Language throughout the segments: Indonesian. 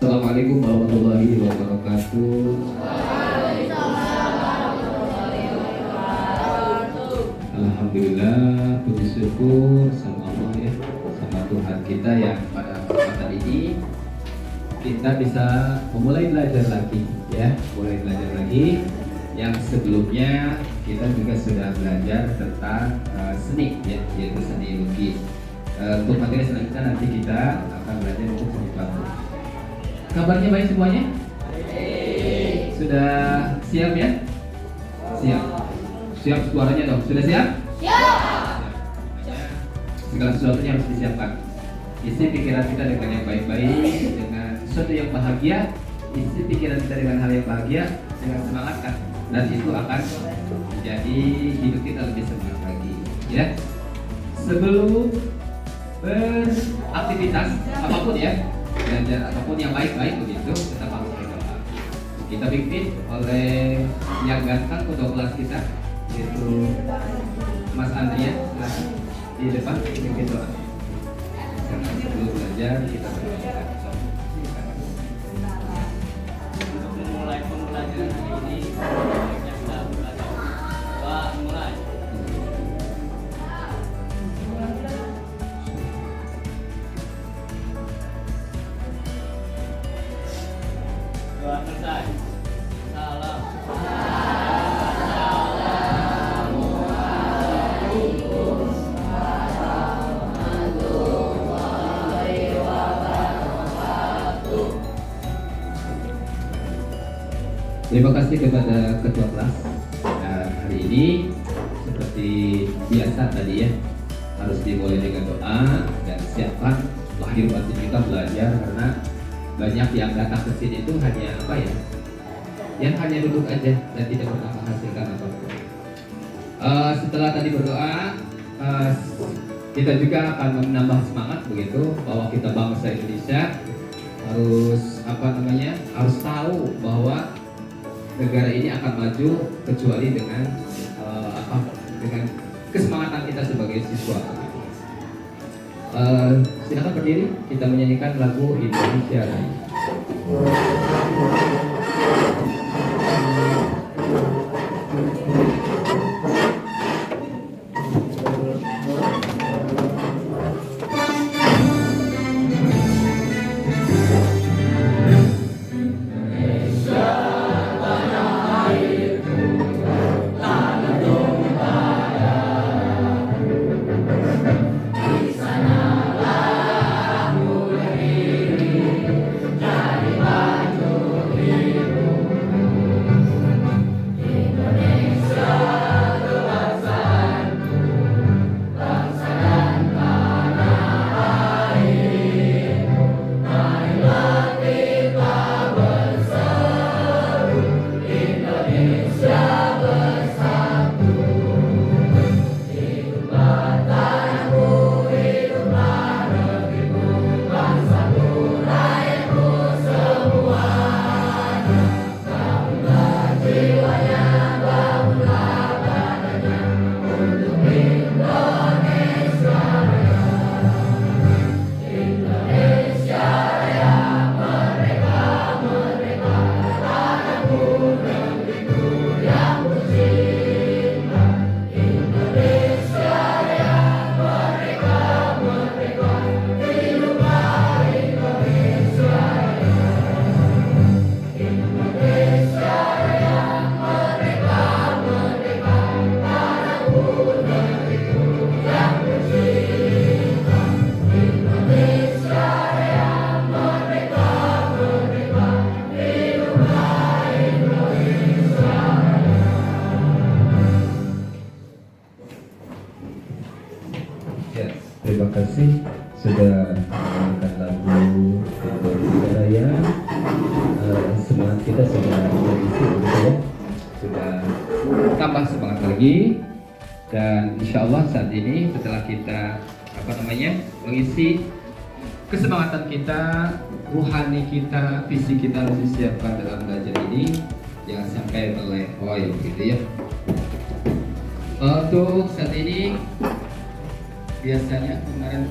Assalamualaikum warahmatullahi wabarakatuh. Alhamdulillah, puji syukur sama Allah ya, sama Tuhan kita yang pada kesempatan ini kita bisa memulai belajar lagi ya, Yang sebelumnya kita juga sudah belajar tentang seni ya, yaitu seni lukis. Untuk materi selanjutnya nanti kita akan belajar untuk seni patung. Kabarnya baik semuanya? Sudah siap ya? Siap. Siap suaranya dong. Sudah siap? Siap. Segala sesuatunya harus disiapkan. Isi pikiran kita dengan yang baik-baik, dengan sesuatu yang bahagia. Isi pikiran kita dengan hal yang bahagia, dengan semangat kan. Dan itu akan menjadi hidup kita lebih semangat lagi. Ya. Sebelum beraktivitas apapun ya, belajar apapun yang baik-baik begitu, kita harus berdoa. Kita pimpin oleh yang ganteng ketua kelas kita, yaitu Mas Andrian di depan pimpin doa. Sebelum belajar kita berdoa. Untuk memulai pembelajaran hari ini, sebaiknya kita belajar. Doa mulai. Doa selesai. Salam. Terima kasih kepada ketua kelas. Dan hari ini seperti biasa tadi ya, harus dimulai dengan doa dan siapkan lahir batin kita belajar, karena banyak yang datang ke sini itu hanya apa ya? Yang hanya duduk aja dan tidak pernah menghasilkan apapun. Setelah tadi berdoa, kita juga akan menambah semangat begitu bahwa kita bangsa Indonesia harus harus tahu bahwa negara ini akan maju kecuali dengan dengan kesemangatan kita sebagai siswa. Silakan berdiri, kita menyanyikan lagu Indonesia Raya. Terima kasih sudah menyanyikan lagu Indonesia Raya. Semangat kita sudah terisi ya, sudah tambah semangat lagi. Dan insya Allah saat ini setelah kita mengisi kesemangatan kita, ruhani kita, visi kita harus disiapkan dalam belajar ini, jangan sampai melehoi gitu ya. Untuk saat ini biasanya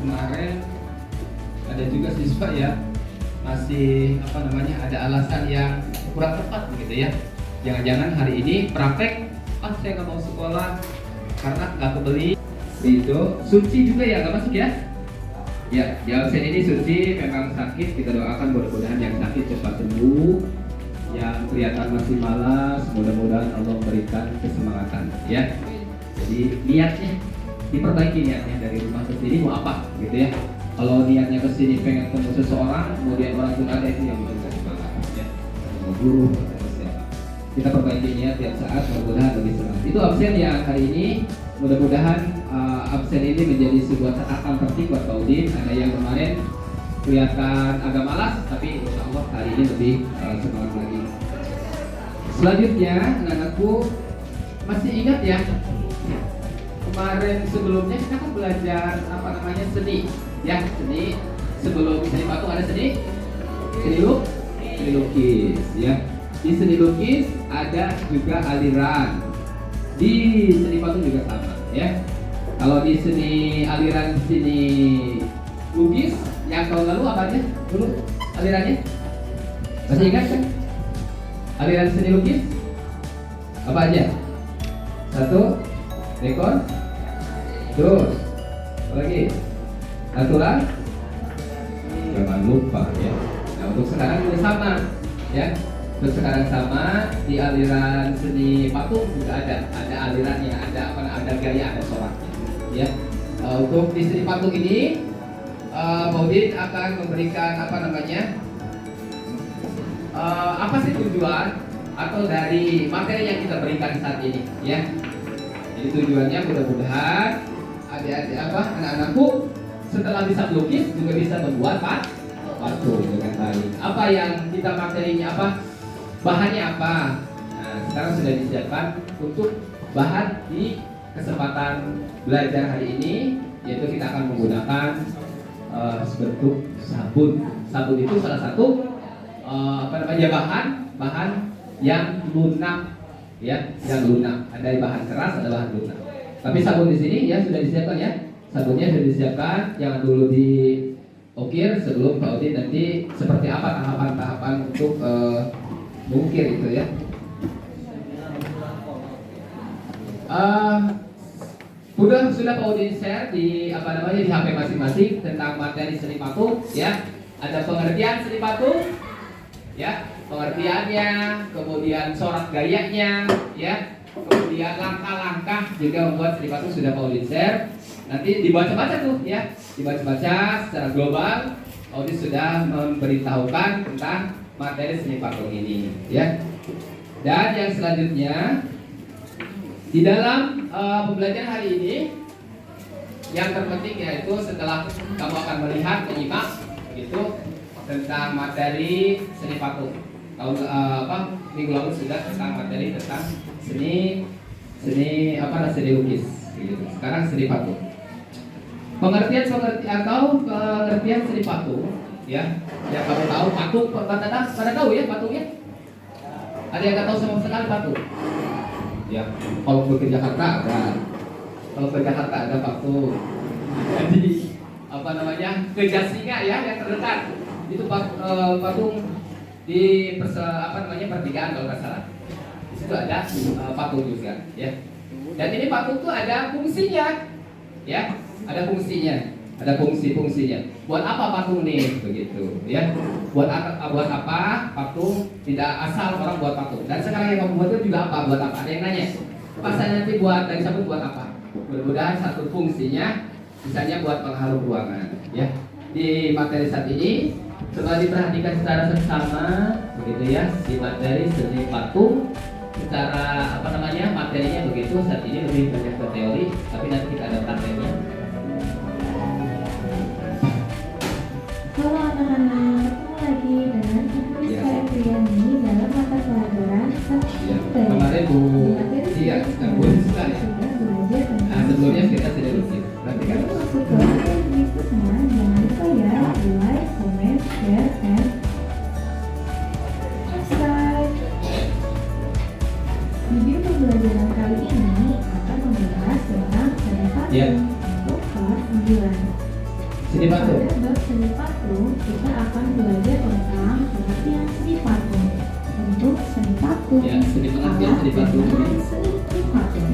kemarin ada juga siswa ya masih ada alasan yang kurang tepat begitu ya. Jangan-jangan hari ini praktek, saya nggak mau sekolah karena nggak kebeli. Itu suci juga ya, nggak masuk ya? Ya, di absen ini suci, memang sakit. Kita doakan mudah-mudahan yang sakit cepat sembuh. Yang kelihatan masih malas, mudah-mudahan Allah memberikan kesemangatan ya. Jadi niatnya diperbaiki, niatnya dari rumah ke sini mau apa gitu ya. Kalau niatnya ke sini pengen ketemu seseorang, kemudian orang itu ada, itu yang butuh semangat ya. Mau guru atau siapa. Kita perbaiki niat tiap saat, mudah-mudahan lebih semangat. Itu absen yang hari ini. Mudah-mudahan absen ini menjadi sebuah catatan penting buat Pak Udin. Ada yang kemarin kelihatan agak malas, tapi insya Allah hari ini lebih semangat lagi. Selanjutnya, anak-anakku masih ingat ya, kemarin sebelumnya kita kan belajar seni ya, seni. Sebelum seni patung ada seni lukis ya. Di seni lukis ada juga aliran, di seni patung juga sama ya. Kalau di seni aliran seni lukis yang tahun lalu apa aja dulu alirannya? Masih ingat kan? Aliran seni lukis apa aja? Satu, dekor. Terus apa lagi? Natural. Jangan lupa ya. Nah, untuk sekarang juga sama ya. Untuk sekarang sama, di aliran seni patung juga ada alirannya, ada gaya, ada coraknya ya. Untuk di seni patung ini Maudin akan memberikan apa sih tujuan atau dari materi yang kita berikan saat ini ya. Jadi tujuannya mudah-mudahan adik-adik anak-anakku setelah bisa melukis juga bisa membuat patung dengan baik. Apa yang kita materinya apa? Bahannya apa? Nah, sekarang sudah disiapkan untuk bahan di kesempatan belajar hari ini, yaitu kita akan menggunakan sebentuk sabun. Sabun itu salah satu bahan yang lunak ya, yang lunak. Ada bahan keras, ada bahan lunak. Tapi sabun di sini ya sudah disiapkan ya. Sabunnya sudah disiapkan, jangan dulu diukir sebelum Pak Udin nanti seperti apa tahapan-tahapan untuk mengukir itu ya. Sudah Pak Udin share di di HP masing-masing tentang materi seni patung ya. Ada pengertian seni patung ya, pengertiannya, kemudian corak gayanya ya, kemudian langkah-langkah juga membuat seni patung sudah Pak Udin share. Nanti dibaca-baca tuh ya, dibaca-baca secara global. Pak Udin sudah memberitahukan tentang materi seni patung ini ya. Dan yang selanjutnya di dalam pembelajaran hari ini yang terpenting yaitu setelah kamu akan melihat, menyimak gitu tentang materi seni patung. Minggu lalu sudah tentang materi tentang seni lukis gitu. Sekarang seni patung. Pengertian seni patung ya. Yang kamu tahu patung, pada tahu ya patungnya? Ada yang nggak tahu sama sekali patung? Ya, kalau ke Jakarta ada patung. Jadi ke Jasinga ya yang terdekat itu patung di pertigaan kalau nggak salah. Di situ ada patung juga ya. Dan ini patung tuh ada fungsinya ya, ada fungsinya. Buat apa patung nih begitu ya? Buat apa patung? Tidak asal orang buat patung. Dan sekarang yang kamu buat itu juga apa? Buat apa? Ada yang nanya. Pas saya nanti buat dari sabun buat apa? Mudah-mudahan satu fungsinya misalnya buat pengharum ruangan ya. Di materi saat ini setelah diperhatikan secara seksama begitu ya, di materi seni patung secara materinya begitu. Saat ini lebih banyak ke teori, tapi nanti kita ada prakteknya. Halo anak-anak, ketemu lagi dengan Ibu Rizka Epriani dalam mata pelajaran ya. Kemarin Bu Rizka ya. Nah, sebelumnya kita sudah lukis. Nanti kan masuk ke materi berikutnya, jangan lupa ya like, comment, share, and subscribe. Video pembelajaran kali ini akan membahas tentang seni patung untuk kelas 9. Seni patung. Pada bab seni patung, kita akan belajar tentang pengertian seni patung. Untuk seni patung, Ya, seni pengertian alat seni patung. dan seni patung.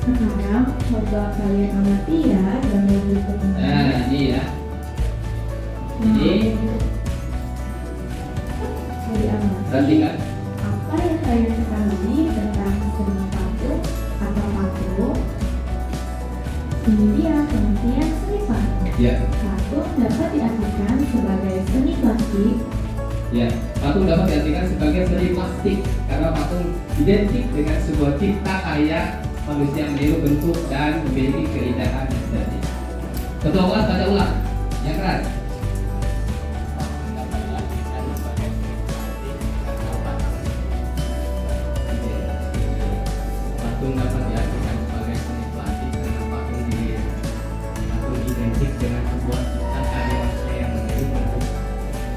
Sekarang coba kalian amati ya gambar berikut ini. Nah, ini ya. Nah, Ini mau diamati perhatikan. apa yang kalian ketahui tentang seni patung atau patung. Ini dia pengertian seni patung. Ya, Patung dapat diartikan sebagai seni plastik. ya. Patung dapat diartikan sebagai seni plastik karena patung identik dengan sebuah cipta karya manusia yang meniru bentuk dan memiliki keindahan estetik. Ketua kelas baca ulang. Yang keras. Patung dapat diartikan sebagai seni plastik karena patung dapat diartikan sebagai seni plastik karena patung identik dengan sebuah cipta karya manusia yang meniru bentuk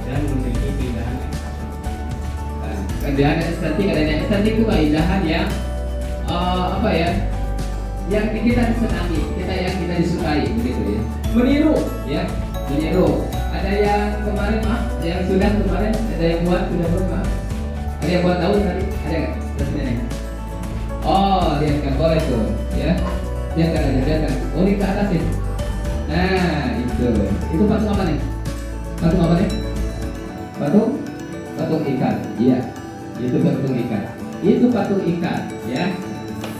dan memiliki keindahan estetik. Nah, keindahan estetik, adanya estetik itu keindahan yang apa ya? Yang kita disenangi, yang kita disukai, begitu ya. Meniru, ya, meniru. Ada yang kemarin yang sudah kemarin, ada yang buat maaf. Ada yang buat tahu tadi, ada nggak? Terus ini. Oh, lihat kan boleh tuh, ya. Lihat kan. Oh, ini ke atas ya. Nah, itu patung apa nih? Patung apa nih? Patung ikan, iya. Itu patung ikan. Itu patung ikan, ya.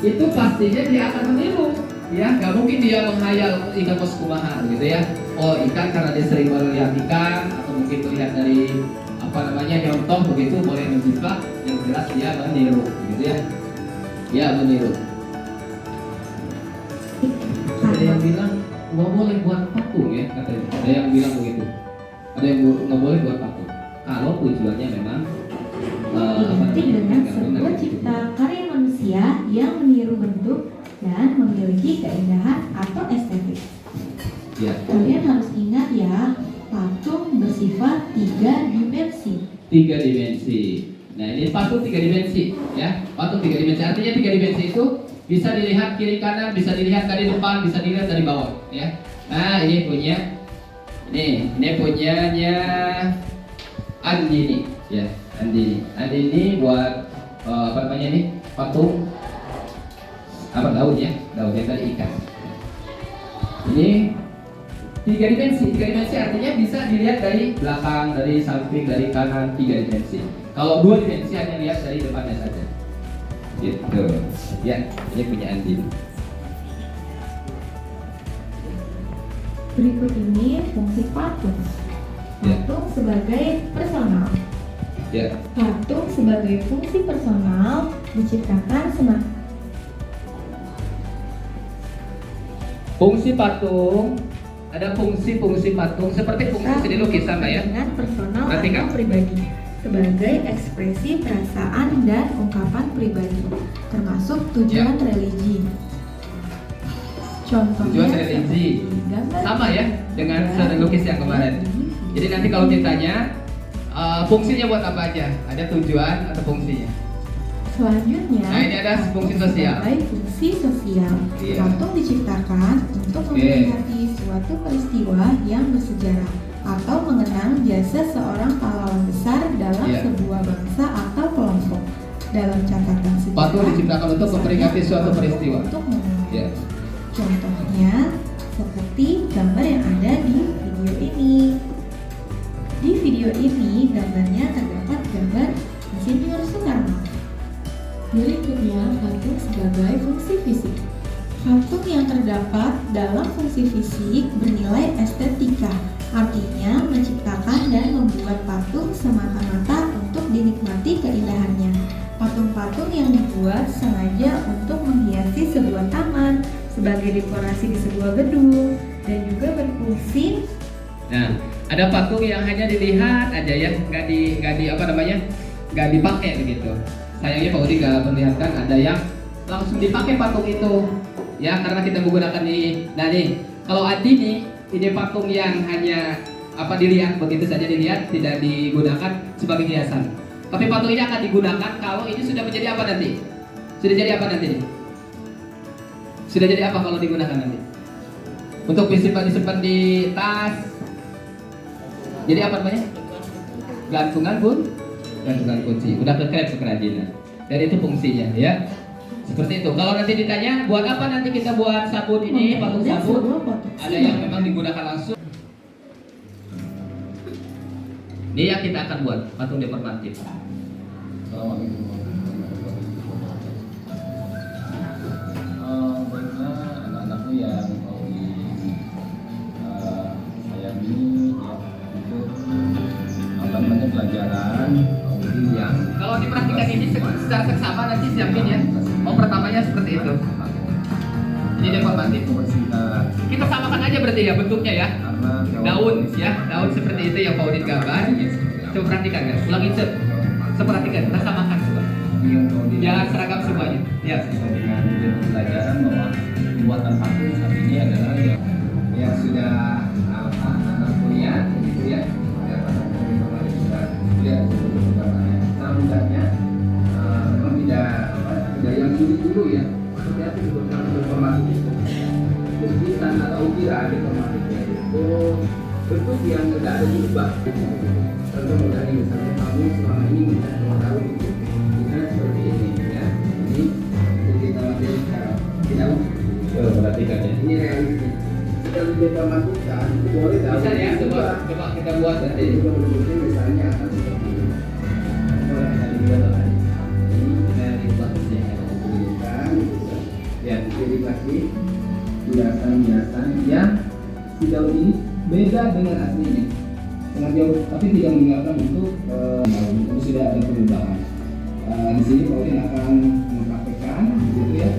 Itu pastinya dia akan meniru, ya. Gak mungkin dia menghayal ikan mas kumaha, gitu ya. Oh, ikan karena dia sering melihat ikan atau mungkin melihat dari apa namanya contoh begitu boleh menjiplak. Yang jelas dia meniru, gitu ya. Ya, meniru. Ada yang bilang nggak boleh buat patung ya, katanya. Ada yang bilang begitu. Ada yang nggak boleh buat patung. Kalau tujuannya memang Identik dengan sebuah cipta karya manusia yang meniru bentuk dan memiliki keindahan atau estetik. ya, Kalian harus ingat ya, patung bersifat 3 dimensi. 3 dimensi. Nah, ini patung 3 dimensi, ya. Patung 3 dimensi artinya 3 dimensi itu bisa dilihat kiri kanan, bisa dilihat dari depan, bisa dilihat dari bawah, ya. Nah, ini punyanya Andini, ya. Andini buat apa namanya nih? Patung apa daun ya? Daun yang tadi ikan. Ini 3 dimensi artinya bisa dilihat dari belakang, dari samping, dari kanan, 3 dimensi. Kalau 2 dimensi hanya lihat dari depannya saja. Gitu. Ya, ini punya Andini. Berikut ini fungsi patung. Ya. Patung sebagai personal. Ya, Patung sebagai fungsi personal diciptakan fungsi patung ada fungsi patung seperti fungsi seni lukisan Mbak ya. dengan personal Perhatikan. atau pribadi sebagai ekspresi perasaan dan ungkapan pribadi, termasuk tujuan religi. Contohnya Tujuan religi. seperti gambar Sama ya dengan seni lukis yang kemarin. Jadi nanti kalau ditanya fungsinya buat apa aja? Ada tujuan atau fungsinya? Selanjutnya, Nah, ini ada fungsi sosial. sebagai fungsi sosial, Iya. patung diciptakan untuk Oke. memperingati suatu peristiwa yang bersejarah atau mengenang jasa seorang pahlawan besar dalam Iya. sebuah bangsa atau kelompok. Dalam catatan sejarah, Patung diciptakan untuk memperingati suatu peristiwa. Untuk mengenang. Ya. Contohnya seperti gambar yang ada di video ini. Di video ini gambarnya terdapat gambar Insinyur Soekarno. Berikutnya patung sebagai fungsi fisik. Patung yang terdapat dalam fungsi fisik bernilai estetika, artinya menciptakan dan membuat patung semata-mata untuk dinikmati keindahannya. Patung-patung yang dibuat sengaja untuk menghiasi sebuah taman, sebagai dekorasi di sebuah gedung, dan juga berfungsi. Nah, ada patung yang hanya dilihat aja ya, nggak dipakai begitu. Sayangnya Pak Udi nggak perlihatkan ada yang langsung dipakai patung itu, ya karena kita menggunakan ini. Nah nih, kalau Andini ini patung yang hanya dilihat begitu saja dilihat, tidak digunakan sebagai hiasan. Tapi patung ini akan digunakan kalau ini sudah menjadi apa nanti? Sudah jadi apa nanti? Sudah jadi apa kalau digunakan nanti? Untuk disimpan di tas. Jadi apa namanya? Gantungan kunci. Udah keren kerajinan. Dan itu fungsinya ya. Seperti itu. Kalau nanti ditanya buat apa nanti kita buat sabun ini, patung sabun. Ada yang memang digunakan langsung. Ini yang kita akan buat patung deformatif. Anak-anakku yang mau sayangi ya itu apa namanya pelajaran yang Kalau diperhatikan ini secara seksama nanti siapin ya. Pertamanya seperti itu. Ini deformatif. Kita samakan aja berarti ya bentuknya ya. Daun ya, daun seperti itu yang Pak Udin gambar. Coba perhatikan ya, ulang insert. Perhatikan, kita samakan coba. Biar seragam semuanya. Ya. Dengan pelajaran bahwa pembuatan patung saat ini adalah yang sudah anak kuliah gitu ya. Ya patung sudah kuliah nah mudahnya memang tidak yang dulu ya. Maksudnya itu informasi lukisan atau ukiran informasinya itu bentuk yang tidak ada diubah. Contoh misalnya kamu selama ini bisa tahu itu bisa seperti ini ya. Ini kita materi sekarang tidak Perhatikan ya. ini realistis. Kita dideformasikan itu boleh Bisa ya, coba kita buat nanti. Jadi bentuknya misalnya akan seperti ini. Boleh tadi juga tadi. Ini dari batasnya kan ya jadi kasih hiasan yang sejauh ini beda dengan aslinya. Sangat jauh, tapi tidak meninggalkan bentuk sudah ada perubahan. Di sini Pak Udin akan mempraktekkan gitu ya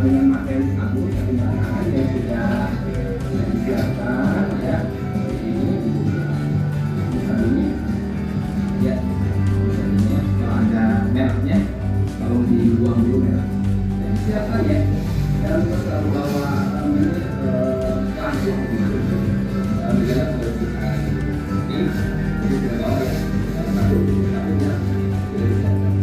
dengan materi sabun dari bahan yang sudah disiapkan ya seperti ini misalnya ya misalnya kalau ada merahnya kalau dibuang dulu merah ya disiapkan ya dan selalu bawa langsung gitu negara sudah disiapkan ini jadi tidak bawa ya satu sudah disiapkan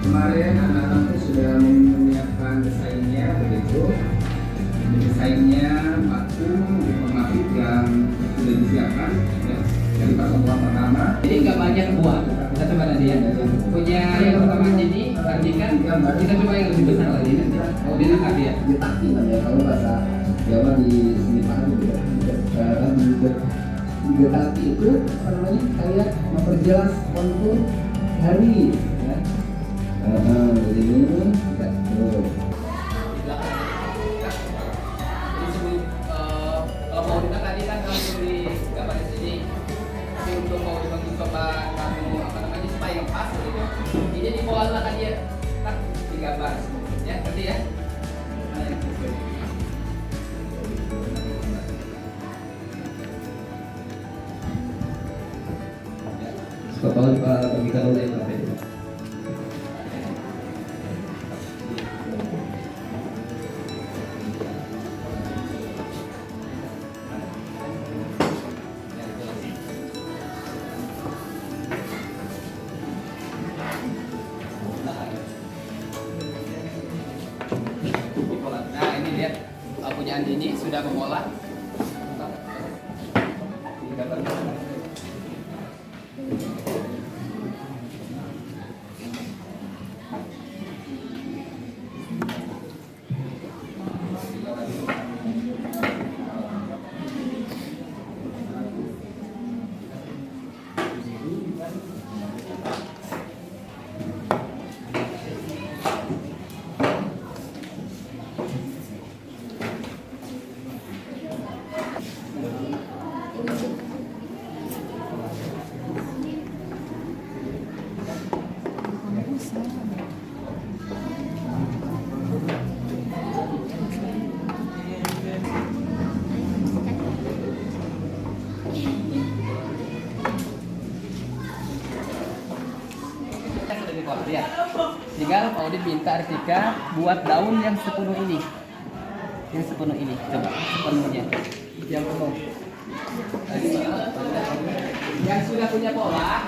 kemarin anak-anakku sudah menyiapkan desainnya begitu desainnya patung informatif yang sudah disiapkan ya dari pertemuan pertama Jadi nggak banyak buat. Kita coba nanti ya. Punya yang pertama ini, perhatikan. Kita coba yang lebih besar lagi nanti. Mau diangkat ya. ditaki namanya kalau bahasa Jawa di sini Pak ditaki itu apa namanya kayak memperjelas kontur hari ya begini tuh Jadi sebelum kalau mau kita tadi kan langsung di gambar di sini. Tapi untuk mau dibantu coba kamu apa namanya supaya yang pas gitu. Ini di bawah lah tadi ya. Tak digambar. Ya, ngerti ya? Nah, yang sesuai. Kalau bagikan oleh KPU. Nah ini lihat punya Andini sudah mengolah. Ya. Tinggal Pak Udin minta Artika buat daun yang sepenuh ini. Yang sepenuh ini, coba sepenuhnya. Yang penuh. Yang sudah punya pola.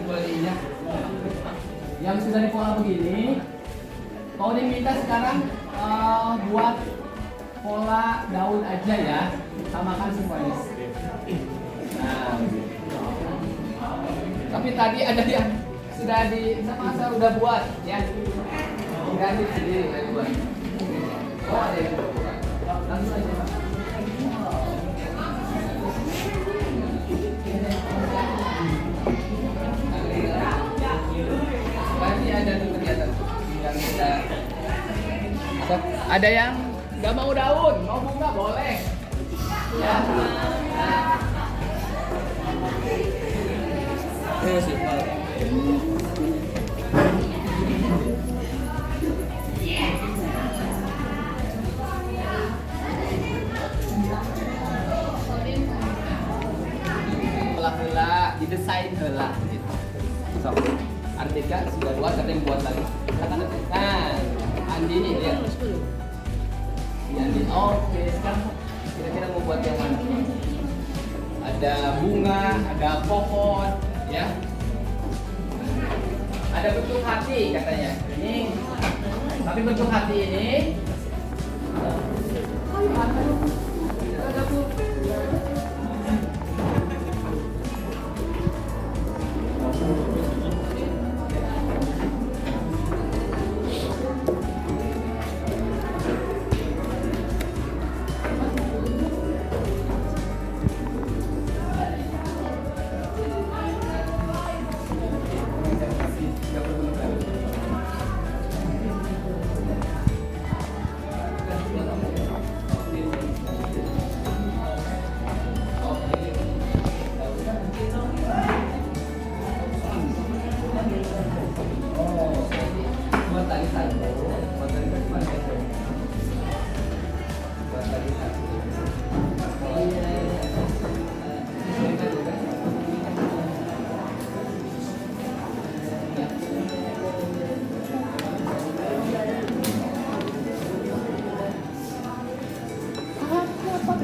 Coba diinjak. Yang sudah dipola begini, Pak Udin minta sekarang buat pola daun aja ya, samakan semuanya. Nah, tapi tadi ada yang sudah saya udah buat ya, ganti sendiri saya buat. Oh ada yang buat, langsung aja Pak. Tadi ada tuh kegiatan yang ada yang nggak mau daun, mau bunga boleh. Ya. Simpel. Heula didesain heula gitu. So, Artika sudah buat, ada yang buat lagi. Nah, Andi nih lihat. Andi, oke, sekarang kira-kira mau buat yang mana? Ada bunga, ada pohon, ya. Ada bentuk hati katanya. Ini, tapi bentuk hati ini.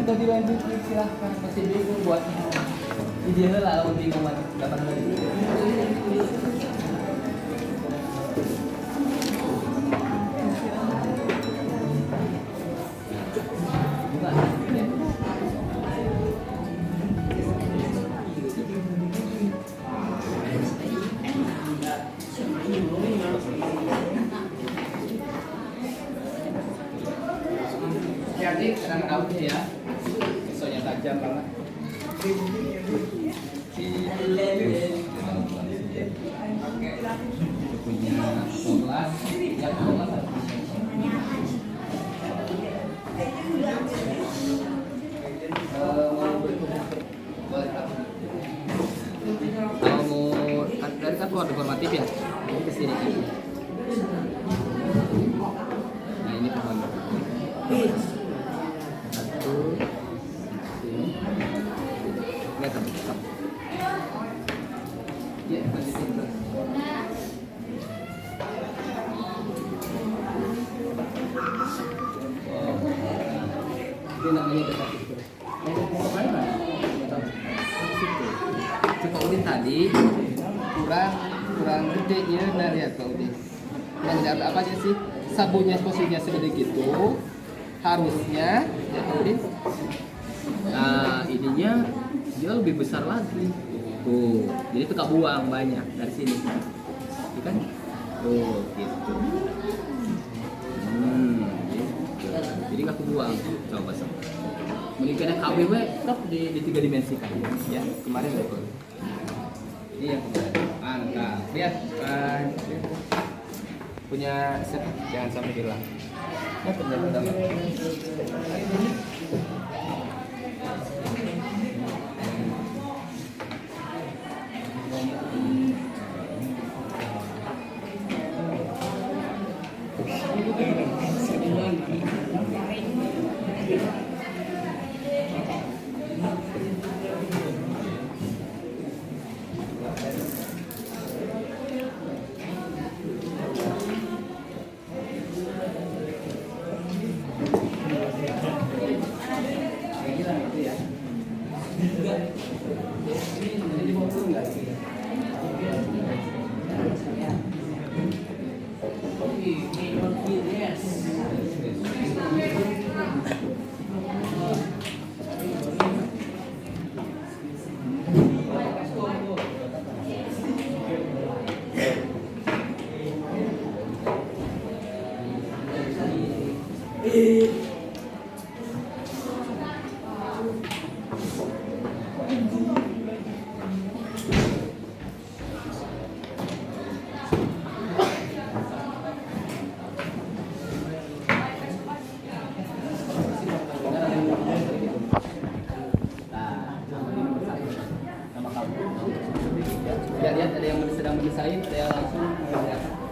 Sudah dilanjutin silahkan, masih bingung buat ide lah kalau bingung mana dapat lagi. Jadi kadang daunnya ya, pisaunya tajam banget. Punya pola yang pola. Kalau mau dari kan keluar dekoratif ya, ini kesini. Nah ini pohon. Lihat tetap. Ya, lanjutin terus. Itu namanya dekoratif terus. Si Pak Udin tadi kurang gede ya, nah lihat Pak Udin. Kurang gede apa aja sih? Sabunnya posisinya segede gitu. Harusnya ya Pak Udin. Nah, ininya dia lebih besar lagi. Tuh, jadi itu tak buang banyak dari sini. Iya kan? Tuh, gitu. Gitu. Jadi nggak kebuang. Coba sama. Mendingan KBW tetap di 3 dimensikan ya. Kemarin betul. Ini yang kemarin. Angka. Lihat kan. Punya set, jangan sampai hilang. Ya, ternyata dapat. Yes. Lihat ada yang sedang mendesain, ada yang langsung mengerjakan.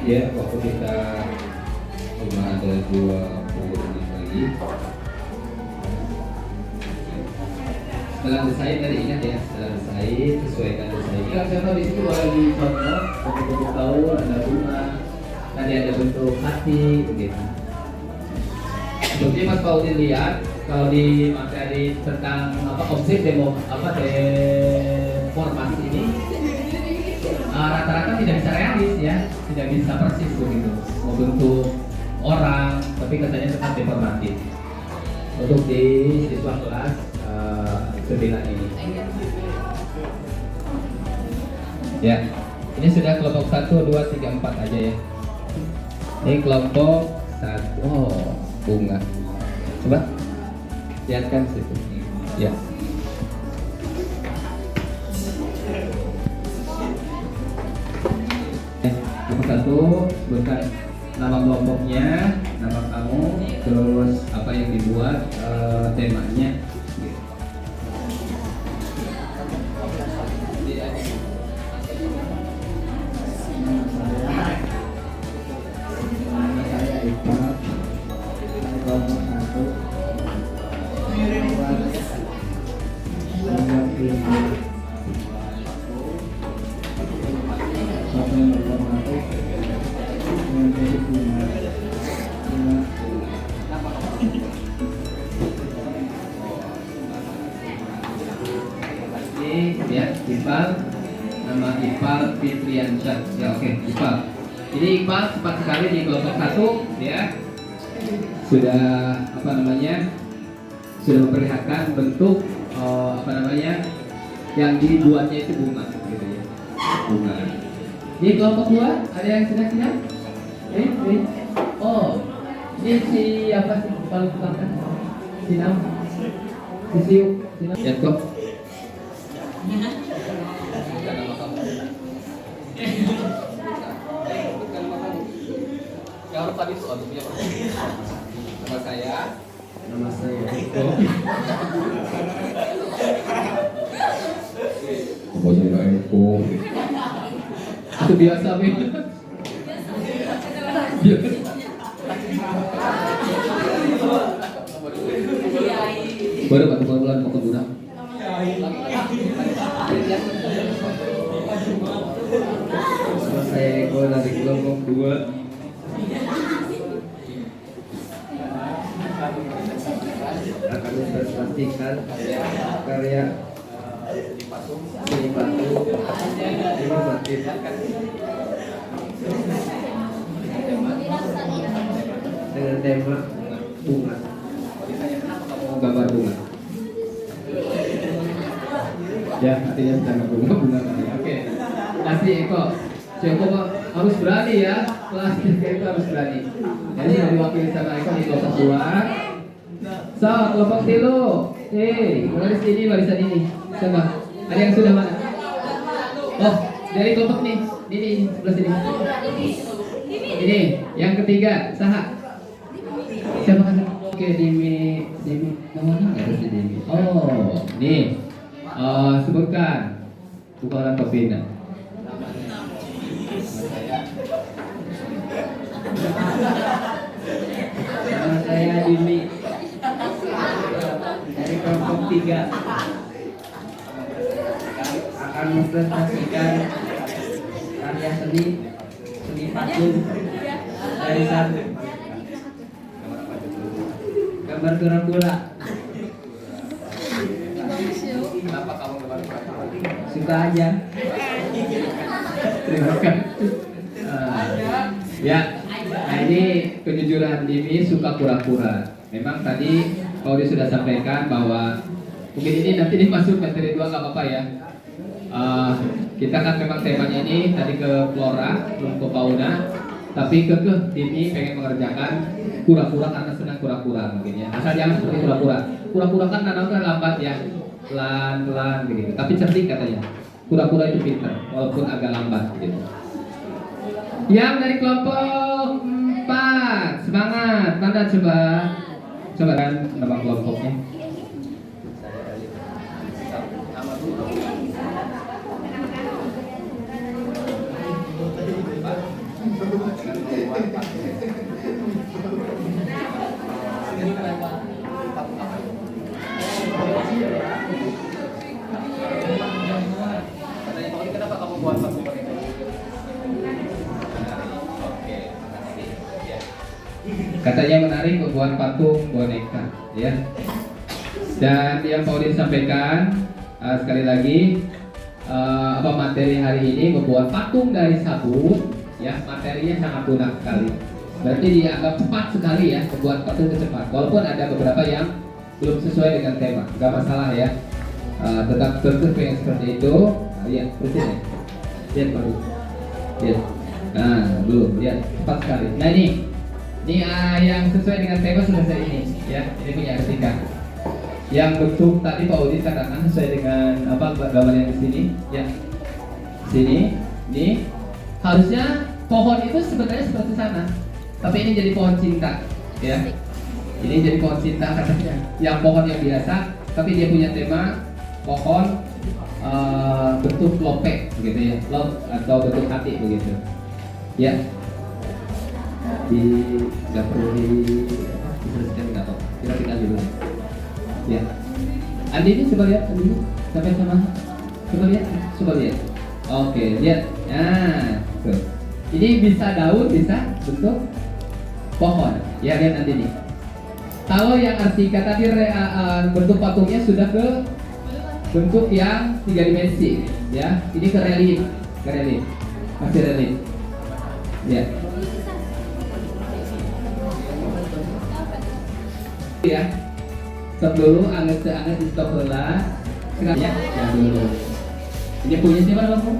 Ya, waktu kita cuma ada 20 menit lagi. Setelah desain tadi ingat ya, setelah desain sesuaikan desain. Kalau contoh di situ boleh dicontoh bentuk tahun, ada bunga, tadi ada bentuk hati, begitu. Seperti Mas Paudin lihat, kalau di materi tentang objek deformasi ini rata-rata tidak bisa realis ya, tidak bisa persis begitu membentuk orang, tapi katanya tetap deformatif. Untuk di siswa kelas 9 ini. Ya, ini sudah kelompok 1, 2, 3, 4 aja ya. Ini kelompok 1. Oh, bunga. Coba lihatkan situ. Ya. Nomor 1, sebutkan nama kelompoknya, nama kamu, terus apa yang dibuat, temanya. Nama saya Iqbal, kelompok 1. Ya, Iqbal, nama Iqbal Fitriansyah. Ya, oke, Iqbal. Jadi Iqbal cepat sekali di kelompok 1 ya. Sudah sudah memperlihatkan bentuk yang dibuatnya itu bunga gitu ya. Bunga. Di kelompok 2 ada yang sedang? Oh, ini siapa sih kalau bukan Sinam? Sisiu, Sinam. Ya, kok. Jangan lupa itu outputnya. Nama saya Eko. Apa saya Eko? Itu biasa nih. Baru Pak bulan mau ke Gunung. Saya Eko dari kelompok 2. Akan mempresentasikan karya seni batu inovatif dengan tema bunga. Gambar bunga. Ya, artinya sama bunga. Oke. Kasih Eko. Si Eko harus berani ya. Kelas 3 itu harus berani. Jadi yang diwakili sama Eko di kelompok 2. So, kelompok 3. Baris ini, barisan ini. Coba. Ada yang sudah mana? Oh, dari kelompok nih. Ini sebelah sini. Ini yang ketiga, Saha. Siapa kan? Oke, Demi mana? Harus Demi. Oh, nih. Sebutkan. Bukan Topina. Nama saya Dimi dari kelompok 3 akan mempresentasikan karya seni Dari satu. Gambar kura-kura. Kenapa kamu gambar kura-kura? Suka aja. Terima kasih. Ya, nah ini kejujuran Dimi suka kura-kura. Memang tadi Pauli sudah sampaikan bahwa mungkin ini nanti masuk materi 2 nggak apa-apa ya. Kita kan memang temanya ini tadi ke flora, belum ke fauna. Tapi Dimi pengen mengerjakan kura-kura karena senang kura-kura mungkin ya. Asal jangan seperti kura-kura. Kura-kura kan kadang-kadang lambat ya, pelan-pelan begitu. Tapi cerdik katanya. Kura-kura itu pintar, walaupun agak lambat gitu. Yang dari kelompok 4, semangat, mana coba kan nama kelompoknya. Kenapa kamu buat patung boneka? Katanya menarik membuat patung boneka, ya. Dan yang Paulin sampaikan sekali lagi apa materi hari ini membuat patung dari sabun, ya materinya sangat lunak sekali. Berarti dianggap cepat sekali ya membuat patung itu cepat. Walaupun ada beberapa yang belum sesuai dengan tema, nggak masalah ya. Tetap terus yang seperti itu. Lihat, bersih ya. Lihat baru. Lihat. Nah, belum. Lihat cepat sekali. Nah ini yang sesuai dengan tema selesai ini, ya. Ini punya Artika. Yang bentuk tadi Pak Udin katakan sesuai dengan apa gambar yang di sini, ya. Sini, ini harusnya pohon itu sebenarnya seperti sana, tapi ini jadi pohon cinta, ya. Ini jadi pohon cinta katanya. Yang pohon yang biasa, tapi dia punya tema pohon bentuk lope, begitu ya, love atau bentuk hati begitu, ya. Di nggak perlu diselesaikan nggak apa, kita tinggal dulu, ya. Andi ini coba lihat, Andi sampai sama, coba lihat, oke, lihat, nah, tuh. Ini bisa daun, bisa bentuk pohon, ya lihat nanti nih. Kalau yang Artika tadi bentuk patungnya sudah ke bentuk yang 3 dimensi, ya. Ini ke relief, masih relief, ya. Ya, stop dulu, anget di stop heula. Sekarang ya dulu. Ini punya siapa Bang?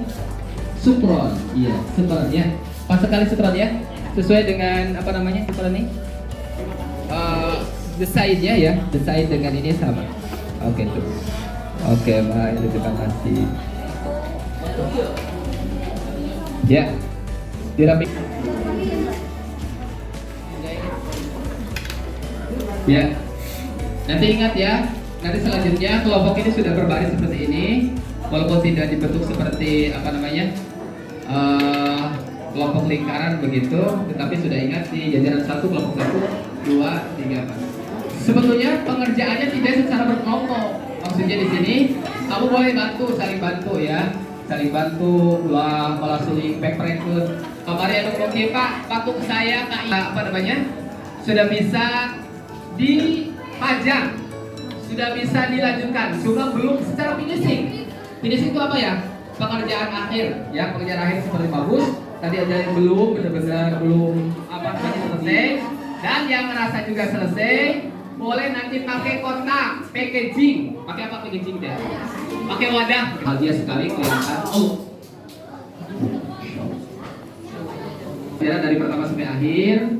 Supron, iya, Supron ya. Pas sekali Supron ya. Sesuai dengan apa namanya Supron ini? Desainnya ya, desain dengan ini sama. Oke tuh. Oke, baik, terima kasih. Ya, dirapik. Ya, nanti ingat ya, nanti selanjutnya kelompok ini sudah berbaris seperti ini, walaupun tidak dibentuk seperti apa namanya kelompok lingkaran begitu, tetapi sudah ingat di jajaran 1, kelompok 1, 2, 3, 4. Sebetulnya pengerjaannya tidak secara berkelompok. Maksudnya di sini kamu boleh saling bantu ya, saling bantu, malah suling paper ke kamar yang oke Pak, patung saya apa namanya sudah bisa dipajang, sudah bisa dilanjutkan, cuma belum secara finishing. Finishing itu apa ya? Pengerjaan akhir, ya pengerjaan akhir seperti bagus. Tadi ada yang belum, benar-benar belum apa namanya selesai. Dan yang merasa juga selesai, boleh nanti pakai kotak packaging. Pakai apa packaging deh? Pakai wadah. Bahagia sekali kelihatan. Oh. Dari pertama sampai akhir.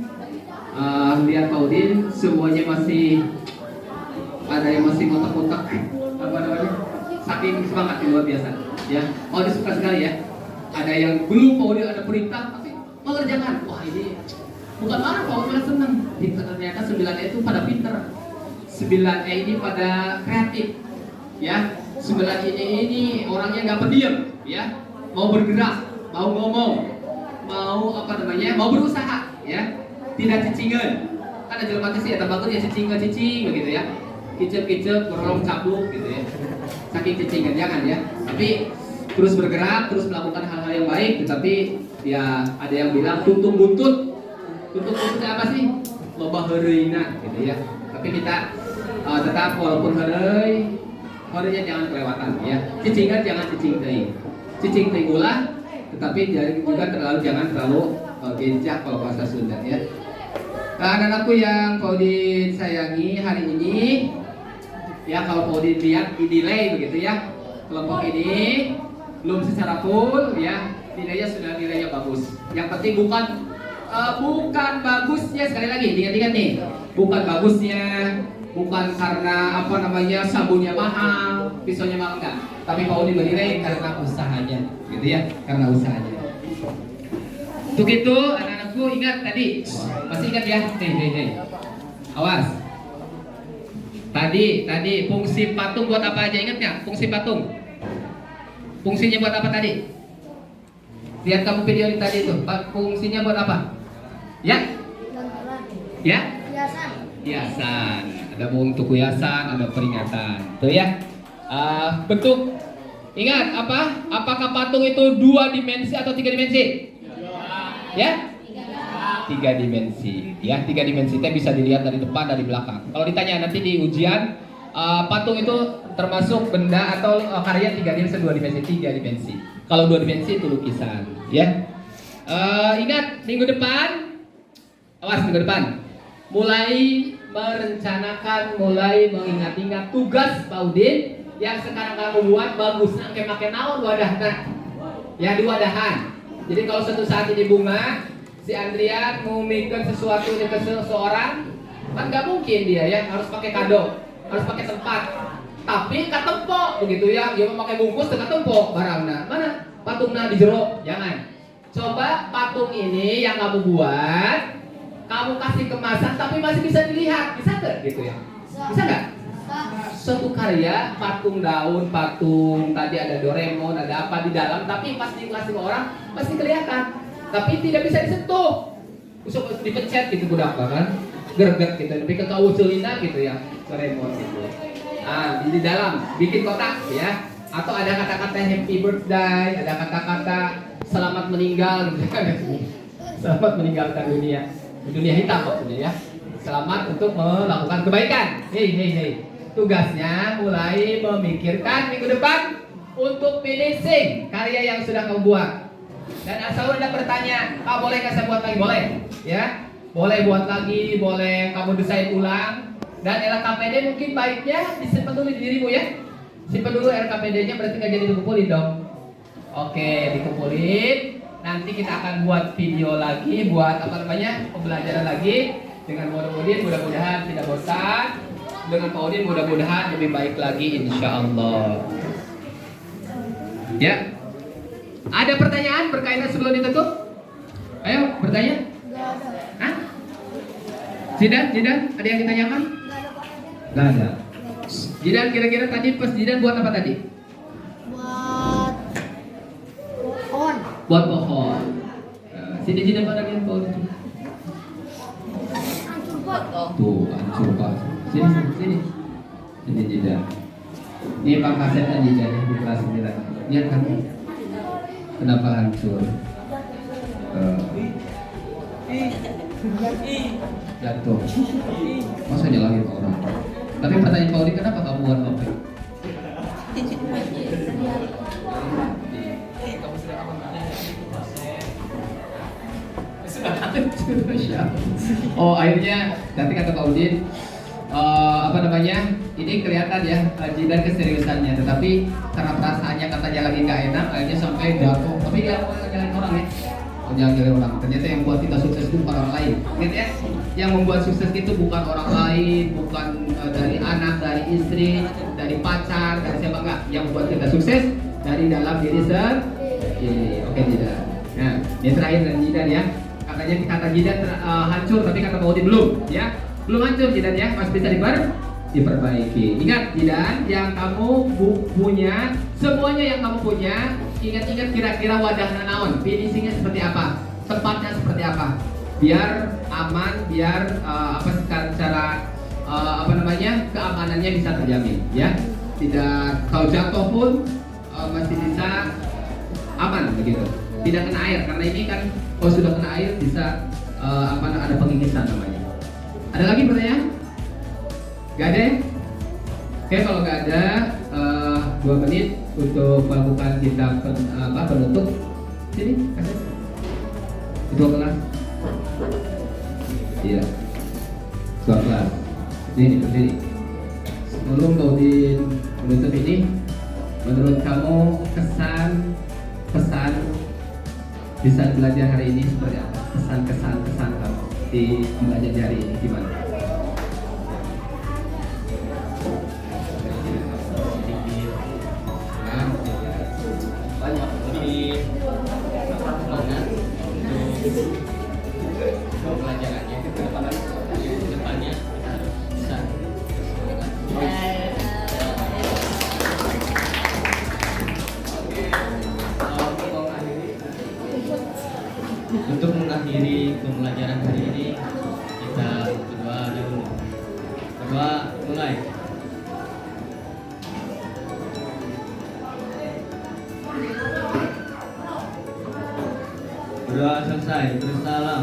Lihat Pak Udin, semuanya masih ada yang masih kotak-kotak apa namanya, saking semangat luar biasa ya. Pak Udin suka sekali ya. Ada yang belum Pak Udin ada perintah tapi mengerjakan. Wah ini bukan marah, Pak Udin senang. Ternyata 9E itu pada pinter, 9E ini pada kreatif ya. 9 ini orangnya nggak pendiam ya, mau bergerak, mau ngomong, mau apa namanya, mau berusaha ya. Tidak cicingan, kan ada jelema sih ya bagus ya cicing begitu ya, kicep berolong cabuk gitu ya, saking cicingan jangan ya. Tapi terus bergerak, terus melakukan hal-hal yang baik, tetapi ya ada yang bilang tutup buntut. Tutup buntutnya apa sih? Loba heureuyna gitu ya. Tapi kita tetap walaupun heureunya jangan kelewatan ya. Cicingan jangan cicing teuing. Cicing teuing ulah, tetapi juga jangan terlalu genjak kalau bahasa Sunda ya. Anak-anakku yang Pak Udin sayangi hari ini, ya kalau Pak Udin lihat di delay begitu ya, kelompok ini belum secara full ya, nilainya sudah nilainya bagus. Yang penting bukan bagusnya, sekali lagi ingat-ingat nih, bukan bagusnya, bukan karena apa namanya sabunnya mahal, pisaunya mahal enggak, tapi Pak Udin bernilai karena usahanya, gitu ya, karena usahanya. Untuk itu anak-anakku ingat tadi, masih ingat ya, nih, awas. Tadi fungsi patung buat apa aja, ingat nggak? Fungsi patung, fungsinya buat apa tadi? Lihat kamu video tadi itu, fungsinya buat apa? Ya? Ya? Hiasan. Ada untuk hiasan, ada peringatan. Tuh ya. Bentuk. Ingat apa? Apakah patung itu 2 dimensi atau 3 dimensi? Ya? 3 dimensi. Ya, 3 dimensi. Itu bisa dilihat dari depan, dari belakang. Kalau ditanya nanti di ujian, patung itu termasuk benda atau karya 3 dimensi, 2 dimensi, 3 dimensi. Kalau 2 dimensi itu lukisan. Ya. Ingat minggu depan. Awas minggu depan, mulai merencanakan, mulai mengingat-ingat tugas Pak Udin yang sekarang kamu buat bagus. Nah, pakai naon wadahna, ya di wadahan. Jadi kalau suatu saat ini bunga, si Andrian mau mikir sesuatu ke seseorang, kan nggak mungkin dia ya harus pakai kado, harus pakai tempat. Tapi katempok begitu ya, dia mau pakai bungkus tengah tempok barangna. Mana patungna di jero? Jangan. Coba patung ini yang kamu buat, kamu kasih kemasan tapi masih bisa dilihat, bisa nggak gitu ya? Bisa nggak? Suatu karya patung daun, patung tadi ada Doraemon, ada apa di dalam, tapi pas dikasih ke orang pasti kelihatan, tapi tidak bisa disentuh. Usuk dipencet gitu budak kan? Gerget gitu, tapi ke kausulina gitu ya, Doraemon gitu. Ah, di dalam bikin kotak ya, atau ada kata-kata happy birthday, ada kata-kata selamat meninggal gitu kan? Selamat meninggalkan dunia hitam maksudnya ya. Selamat untuk melakukan kebaikan. Hei. Tugasnya mulai memikirkan minggu depan untuk finishing karya yang sudah kamu buat. Dan asal udah bertanya, "Pak, boleh nggak saya buat lagi?" Boleh, ya. Boleh buat lagi, boleh kamu desain ulang. Dan LKPD mungkin baiknya disimpan dulu di dirimu ya. Simpan dulu LKPD-nya, berarti nggak jadi dikumpulin dong. Oke, dikumpulin. Nanti kita akan buat video lagi, buat apa namanya, pembelajaran lagi dengan mudah-mudahan tidak bosan, dengan Pak Udin mudah-mudahan lebih baik lagi insya Allah. Ya, ada pertanyaan berkaitan sebelum ditutup? Ayo bertanya. Hah? Jidan, ada yang ditanyakan? Nggak ada. Jidan, kira-kira tadi pas Jidan buat apa tadi? Buat pohon. Sini Jidan pada lihat pohon itu. Tuh, hancur Pak. Sini Jidan. Ini pangkasetnya Jidan di kelas 9. Lihat kan? Kenapa hancur? Jatuh. Masa nyalahin orang? Tapi pertanyaan Pak Udi, kenapa kamu buat apa? Oh, akhirnya nanti kata Pak Udin, apa namanya? Ini kelihatan ya Jidan keseriusannya, tetapi karena perasaannya katanya lagi nggak enak, akhirnya sampai jatuh. Tapi dia mau nyalain orang ya, nyalain orang. Ternyata yang buat kita sukses itu bukan orang lain. Ingat ya, yang membuat sukses itu bukan orang lain, bukan dari anak, dari istri, dari pacar, dari siapa enggak. Yang membuat kita sukses dari dalam diri sendiri. Oke Jidan. Nah, ini terakhir dari Jidan ya. Katanya kata Jidan hancur, tapi kata Pak Udin belum ya. Belum hancur Jidan ya, masih bisa diperbaiki. Ingat Jidan, yang kamu punya, semuanya yang kamu punya, ingat-ingat kira-kira wadahnya naon, finishingnya seperti apa, tempatnya seperti apa, biar aman, biar secara apa namanya, keamanannya bisa terjamin ya. Tidak, kalau jatuh pun masih bisa aman begitu, tidak kena air karena ini kan kalau sudah kena air bisa ada pengikisan namanya. Ada lagi pertanyaan? Gak ada? Ya? Oke, kalau gak ada 2 menit untuk melakukan tindak penutup. Sini, kasih. Ketua kelas. Iya. Ketua kelas. Sini, berdiri. Sebelum Baudin menutup ini, menurut kamu pesan bisa belajar hari ini seperti apa? Kesan kamu di belajar hari ini gimana? Banyak lebih semangat untuk pembelajarannya ke depannya kita harus bisa untuk mengakhiri pembelajaran hari ini kita berdoa dulu. Berdoa mulai. Berdoa selesai. Bersalam.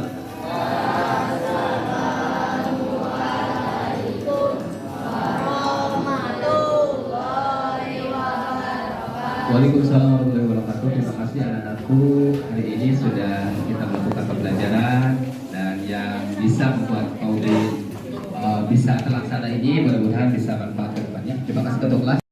Waalaikumsalam warahmatullahi wabarakatuh. Terima kasih anak-anakku, hari ini sudah kita melakukan pembelajaran dan yang bisa membuat Baudin bisa terlaksana ini mudah-mudahan bisa manfaat ke depannya. Terima kasih ketua kelas.